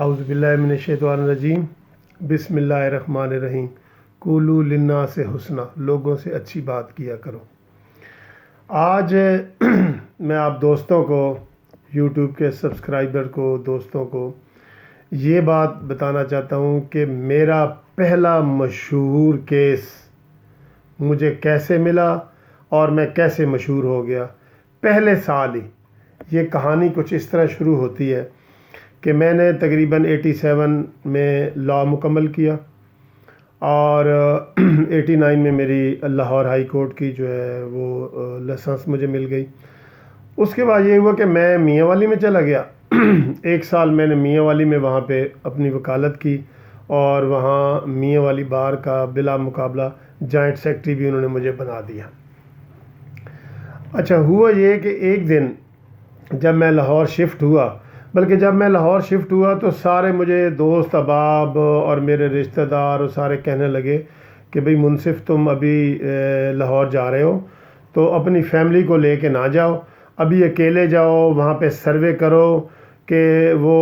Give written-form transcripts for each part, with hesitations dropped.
اعوذ باللہ من الشیطان الرجیم، بسم اللہ الرحمن الرحیم۔ قولوا للناس حسنا، لوگوں سے اچھی بات کیا کرو۔ آج میں آپ دوستوں کو، یوٹیوب کے سبسکرائبر کو، دوستوں کو یہ بات بتانا چاہتا ہوں کہ میرا پہلا مشہور کیس مجھے کیسے ملا اور میں کیسے مشہور ہو گیا۔ پہلے سال ہی یہ کہانی کچھ اس طرح شروع ہوتی ہے کہ میں نے تقریباً 87 میں لاء مکمل کیا اور 89 میں میری لاہور ہائی کورٹ کی جو ہے وہ لائسنس مجھے مل گئی۔ اس کے بعد یہ ہوا کہ میں میاں والی میں چلا گیا۔ ایک سال میں نے میاں والی میں وہاں پہ اپنی وکالت کی اور وہاں میاں والی بار کا بلا مقابلہ جوائنٹ سیکرٹری بھی انہوں نے مجھے بنا دیا۔ اچھا، ہوا یہ کہ ایک دن جب میں لاہور شفٹ ہوا، بلکہ جب میں لاہور شفٹ ہوا تو سارے مجھے دوست احباب اور میرے رشتہ دار سارے کہنے لگے کہ بھئی منصف تم ابھی لاہور جا رہے ہو تو اپنی فیملی کو لے کے نہ جاؤ، ابھی اکیلے جاؤ، وہاں پہ سروے کرو کہ وہ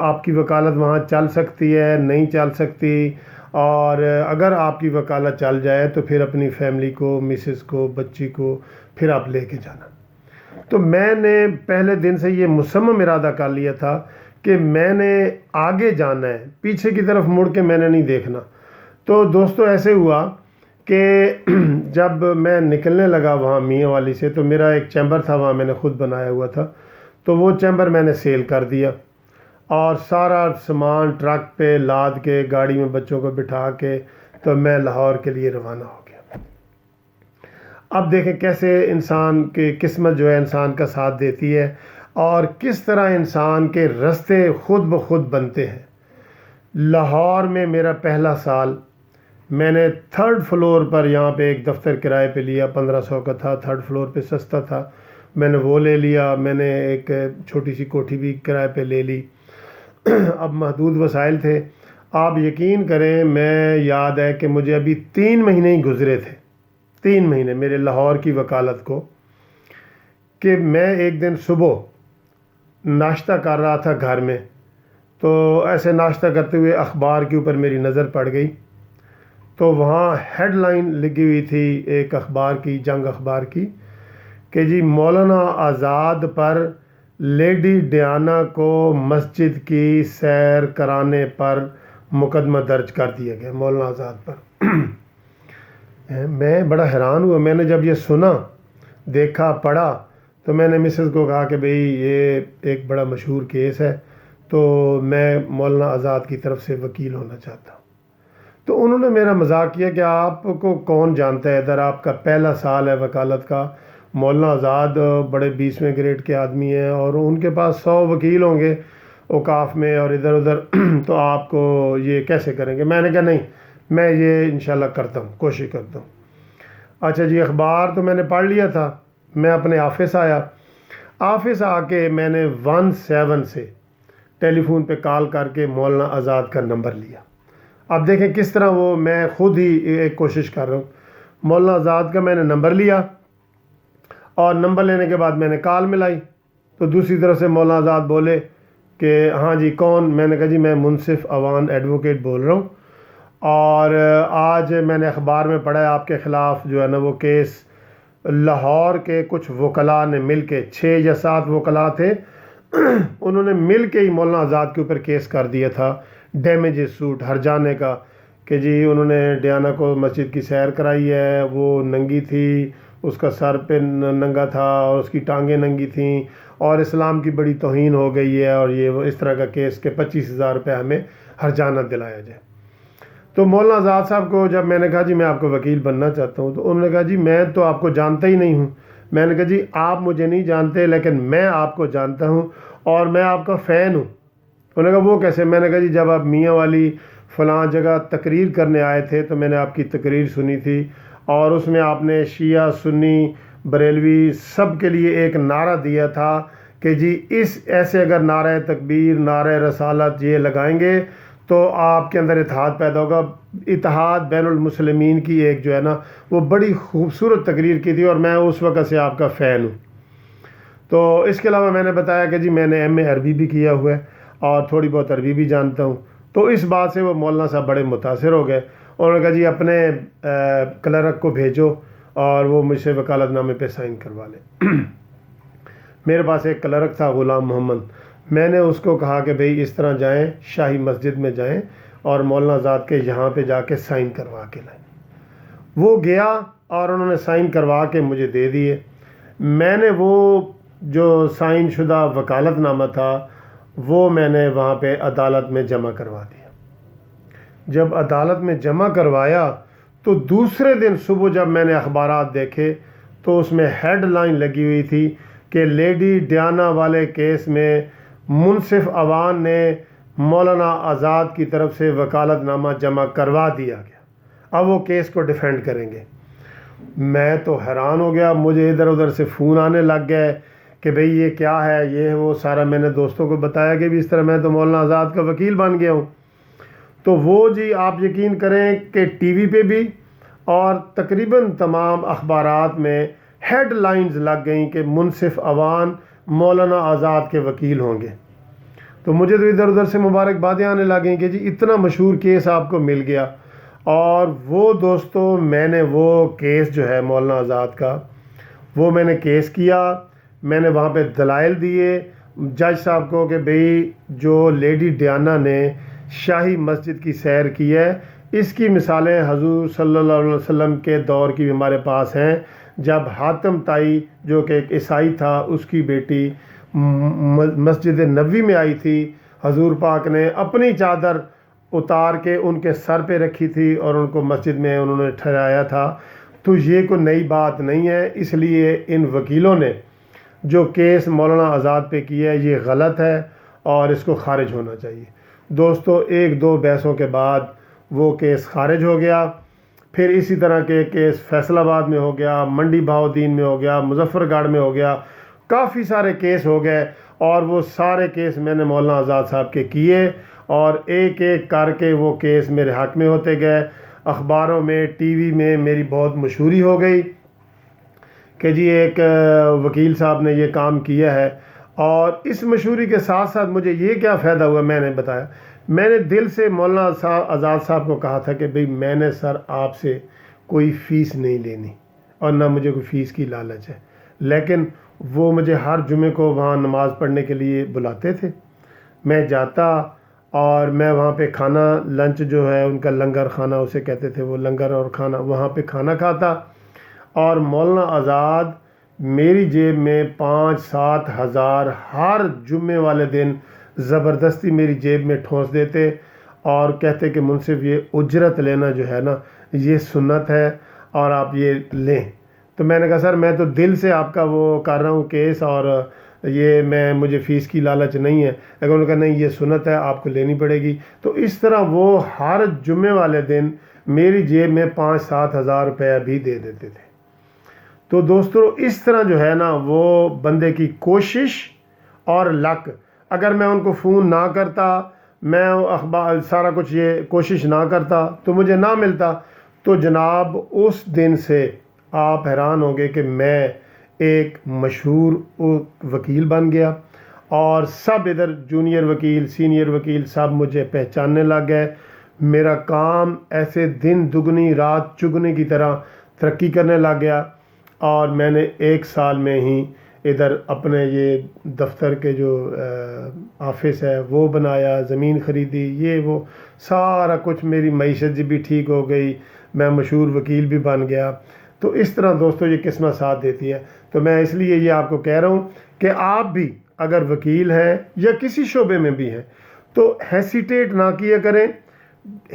آپ کی وکالت وہاں چل سکتی ہے نہیں چل سکتی، اور اگر آپ کی وکالت چل جائے تو پھر اپنی فیملی کو، مسز کو، بچی کو پھر آپ لے کے جانا۔ تو میں نے پہلے دن سے یہ مصمم ارادہ کر لیا تھا کہ میں نے آگے جانا ہے، پیچھے کی طرف مڑ کے میں نے نہیں دیکھنا۔ تو دوستو ایسے ہوا کہ جب میں نکلنے لگا وہاں میاں والی سے تو میرا ایک چیمبر تھا وہاں، میں نے خود بنایا ہوا تھا، تو وہ چیمبر میں نے سیل کر دیا اور سارا سامان ٹرک پہ لاد کے گاڑی میں بچوں کو بٹھا کے تو میں لاہور کے لیے روانہ ہو گیا۔ اب دیکھیں کیسے انسان کی قسمت جو ہے انسان کا ساتھ دیتی ہے اور کس طرح انسان کے راستے خود بخود بنتے ہیں۔ لاہور میں میرا پہلا سال، میں نے 3rd فلور پر یہاں پہ ایک دفتر کرائے پہ لیا، 1500 کا تھا، 3rd فلور پہ سستا تھا، میں نے وہ لے لیا۔ میں نے ایک چھوٹی سی کوٹھی بھی کرائے پہ لے لی۔ اب محدود وسائل تھے، آپ یقین کریں، میں یاد ہے کہ مجھے ابھی 3 مہینے ہی گزرے تھے، 3 مہینے میرے لاہور کی وکالت کو، کہ میں ایک دن صبح ناشتہ کر رہا تھا گھر میں، تو ایسے ناشتہ کرتے ہوئے اخبار کے اوپر میری نظر پڑ گئی، تو وہاں ہیڈ لائن لگی ہوئی تھی ایک اخبار کی، جنگ اخبار کی، کہ جی مولانا آزاد پر لیڈی ڈیانا کو مسجد کی سیر کرانے پر مقدمہ درج کر دیا گیا، مولانا آزاد پر۔ میں بڑا حیران ہوا، میں نے جب یہ سنا، دیکھا، پڑھا، تو میں نے مسز کو کہا کہ بھئی یہ ایک بڑا مشہور کیس ہے، تو میں مولانا آزاد کی طرف سے وکیل ہونا چاہتا ہوں۔ تو انہوں نے میرا مذاق کیا کہ آپ کو کون جانتا ہے، ادھر آپ کا پہلا سال ہے وکالت کا، مولانا آزاد بڑے 20ویں گریڈ کے آدمی ہیں اور ان کے پاس 100 وکیل ہوں گے اوقاف میں اور ادھر ادھر، تو آپ کو یہ کیسے کریں گے؟ میں نے کہا نہیں، میں یہ انشاءاللہ کرتا ہوں، کوشش کرتا ہوں۔ اچھا جی، اخبار تو میں نے پڑھ لیا تھا، میں اپنے آفس آیا، آفس آ کے میں نے 17 سے ٹیلی فون پہ کال کر کے مولانا آزاد کا نمبر لیا۔ اب دیکھیں کس طرح وہ میں خود ہی ایک کوشش کر رہا ہوں۔ مولانا آزاد کا میں نے نمبر لیا اور نمبر لینے کے بعد میں نے کال ملائی، تو دوسری طرف سے مولانا آزاد بولے کہ ہاں جی کون؟ میں نے کہا جی میں منصف اوان ایڈوکیٹ بول رہا ہوں، اور آج میں نے اخبار میں پڑھا ہے آپ کے خلاف جو ہے نا وہ کیس لاہور کے کچھ وکلاء نے مل کے، 6 یا 7 وکلاء تھے، انہوں نے مل کے ہی مولانا آزاد کے اوپر کیس کر دیا تھا، ڈیمیجز سوٹ، ہرجانے کا، کہ جی انہوں نے ڈیانا کو مسجد کی سیر کرائی ہے، وہ ننگی تھی، اس کا سر پہ ننگا تھا اور اس کی ٹانگیں ننگی تھیں، اور اسلام کی بڑی توہین ہو گئی ہے، اور یہ اس طرح کا کیس کہ 25,000 روپے ہمیں ہرجانہ دلایا جائے۔ تو مولانا آزاد صاحب کو جب میں نے کہا جی میں آپ کو وکیل بننا چاہتا ہوں، تو انہوں نے کہا جی میں تو آپ کو جانتا ہی نہیں ہوں۔ میں نے کہا جی آپ مجھے نہیں جانتے لیکن میں آپ کو جانتا ہوں اور میں آپ کا فین ہوں۔ انہوں نے کہا وہ کیسے؟ میں نے کہا جی جب آپ میاں والی فلاں جگہ تقریر کرنے آئے تھے تو میں نے آپ کی تقریر سنی تھی، اور اس میں آپ نے شیعہ، سنی، بریلوی سب کے لیے ایک نعرہ دیا تھا کہ جی اس ایسے اگر نعرہ تکبیر، نعرہ رسالت یہ لگائیں گے تو آپ کے اندر اتحاد پیدا ہوگا۔ اتحاد بین المسلمین کی ایک جو ہے نا وہ بڑی خوبصورت تقریر کی تھی، اور میں اس وقت سے آپ کا فین ہوں۔ تو اس کے علاوہ میں نے بتایا کہ جی میں نے ایم اے عربی بھی کیا ہوا ہے۔ اور تھوڑی بہت عربی بھی جانتا ہوں. تو اس بات سے وہ مولانا صاحب بڑے متاثر ہو گئے. انہوں نے کہا جی اپنے کلرک کو بھیجو اور وہ مجھ سے وکالت نامے پہ سائن کروا لے. میرے پاس ایک کلرک تھا غلام محمد. میں نے اس کو کہا کہ بھئی اس طرح جائیں شاہی مسجد میں جائیں اور مولانا آزاد کے یہاں پہ جا کے سائن کروا کے لائیں. وہ گیا اور انہوں نے سائن کروا کے مجھے دے دیے. میں نے وہ جو سائن شدہ وکالت نامہ تھا وہ میں نے وہاں پہ عدالت میں جمع کروا دیا. جب عدالت میں جمع کروایا تو دوسرے دن صبح جب میں نے اخبارات دیکھے تو اس میں ہیڈ لائن لگی ہوئی تھی کہ لیڈی ڈیانا والے کیس میں منصف عوان نے مولانا آزاد کی طرف سے وکالت نامہ جمع کروا دیا گیا. اب وہ کیس کو ڈیفینڈ کریں گے. میں تو حیران ہو گیا. مجھے ادھر ادھر سے فون آنے لگ گئے کہ بھئی یہ کیا ہے یہ وہ سارا. میں نے دوستوں کو بتایا کہ بھی اس طرح میں تو مولانا آزاد کا وکیل بن گیا ہوں. تو وہ جی آپ یقین کریں کہ ٹی وی پہ بھی اور تقریباً تمام اخبارات میں ہیڈ لائنز لگ گئیں کہ منصف عوان مولانا آزاد کے وکیل ہوں گے. تو مجھے تو ادھر ادھر سے مبارکبادیں آنے لگیں کہ جی اتنا مشہور کیس آپ کو مل گیا. اور وہ دوستو میں نے وہ کیس جو ہے مولانا آزاد کا وہ میں نے کیس کیا. میں نے وہاں پہ دلائل دیے جج صاحب کو کہ بھئی جو لیڈی ڈیانا نے شاہی مسجد کی سیر کی ہے اس کی مثالیں حضور صلی اللہ علیہ وسلم کے دور کی بھی ہمارے پاس ہیں. جب حاتم طائی جو کہ ایک عیسائی تھا اس کی بیٹی مسجد نبوی میں آئی تھی حضور پاک نے اپنی چادر اتار کے ان کے سر پہ رکھی تھی اور ان کو مسجد میں انہوں نے ٹھہرایا تھا. تو یہ کوئی نئی بات نہیں ہے. اس لیے ان وکیلوں نے جو کیس مولانا آزاد پہ کیا ہے یہ غلط ہے اور اس کو خارج ہونا چاہیے. دوستو ایک دو بحثوں کے بعد وہ کیس خارج ہو گیا. پھر اسی طرح کے کیس فیصل آباد میں ہو گیا, منڈی بہاؤدین میں ہو گیا, مظفر گڑھ میں ہو گیا. کافی سارے کیس ہو گئے اور وہ سارے کیس میں نے مولانا آزاد صاحب کے کیے اور ایک ایک کر کے وہ کیس میرے حق میں ہوتے گئے. اخباروں میں ٹی وی میں میری بہت مشہوری ہو گئی کہ جی ایک وکیل صاحب نے یہ کام کیا ہے. اور اس مشہوری کے ساتھ ساتھ مجھے یہ کیا فائدہ ہوا میں نے بتایا. میں نے دل سے مولانا آزاد صاحب کو کہا تھا کہ بھئی میں نے سر آپ سے کوئی فیس نہیں لینی اور نہ مجھے کوئی فیس کی لالچ ہے. لیکن وہ مجھے ہر جمعے کو وہاں نماز پڑھنے کے لیے بلاتے تھے. میں جاتا اور میں وہاں پہ کھانا لنچ جو ہے ان کا لنگر خانہ اسے کہتے تھے, وہ لنگر اور کھانا وہاں پہ کھانا کھاتا. اور مولانا آزاد میری جیب میں 5-7 ہزار ہر جمعے والے دن زبردستی میری جیب میں ٹھونس دیتے اور کہتے کہ منصف یہ اجرت لینا جو ہے نا یہ سنت ہے اور آپ یہ لیں. تو میں نے کہا سر میں تو دل سے آپ کا وہ کر رہا ہوں کیس اور یہ مجھے فیس کی لالچ نہیں ہے. لیکن انہوں نے کہا نہیں یہ سنت ہے آپ کو لینی پڑے گی. تو اس طرح وہ ہر جمعے والے دن میری جیب میں 5-7 ہزار روپیہ بھی دے دیتے تھے. تو دوستو اس طرح جو ہے نا وہ بندے کی کوشش اور لک. اگر میں ان کو فون نہ کرتا, میں اخبار سارا کچھ یہ کوشش نہ کرتا تو مجھے نہ ملتا. تو جناب اس دن سے آپ حیران ہوں گے کہ میں ایک مشہور وکیل بن گیا اور سب ادھر جونیئر وکیل سینئر وکیل سب مجھے پہچاننے لگ گئے. میرا کام ایسے دن دگنی رات چگنی کی طرح ترقی کرنے لگ گیا اور میں نے 1 سال میں ہی ادھر اپنے یہ دفتر کے جو آفس ہے وہ بنایا, زمین خریدی, یہ وہ سارا کچھ. میری معیشت بھی ٹھیک ہو گئی, میں مشہور وکیل بھی بن گیا. تو اس طرح دوستو یہ قسمت ساتھ دیتی ہے. تو میں اس لیے یہ آپ کو کہہ رہا ہوں کہ آپ بھی اگر وکیل ہیں یا کسی شعبے میں بھی ہیں تو ہیسیٹیٹ نہ کیا کریں,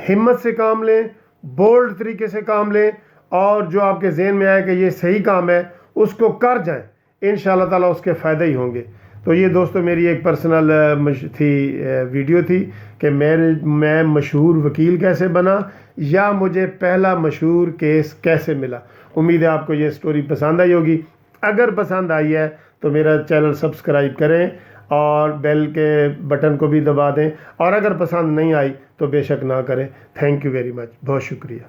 ہمت سے کام لیں, بولڈ طریقے سے کام لیں اور جو آپ کے ذہن میں آئے کہ یہ صحیح کام ہے اس کو کر جائیں. انشاءاللہ تعالیٰ اس کے فائدے ہی ہوں گے. تو یہ دوستو میری ایک پرسنل ویڈیو تھی کہ میں مشہور وکیل کیسے بنا یا مجھے پہلا مشہور کیس کیسے ملا. امید ہے آپ کو یہ سٹوری پسند آئی ہوگی. اگر پسند آئی ہے تو میرا چینل سبسکرائب کریں اور بیل کے بٹن کو بھی دبا دیں, اور اگر پسند نہیں آئی تو بے شک نہ کریں. تھینک یو ویری مچ, بہت شکریہ.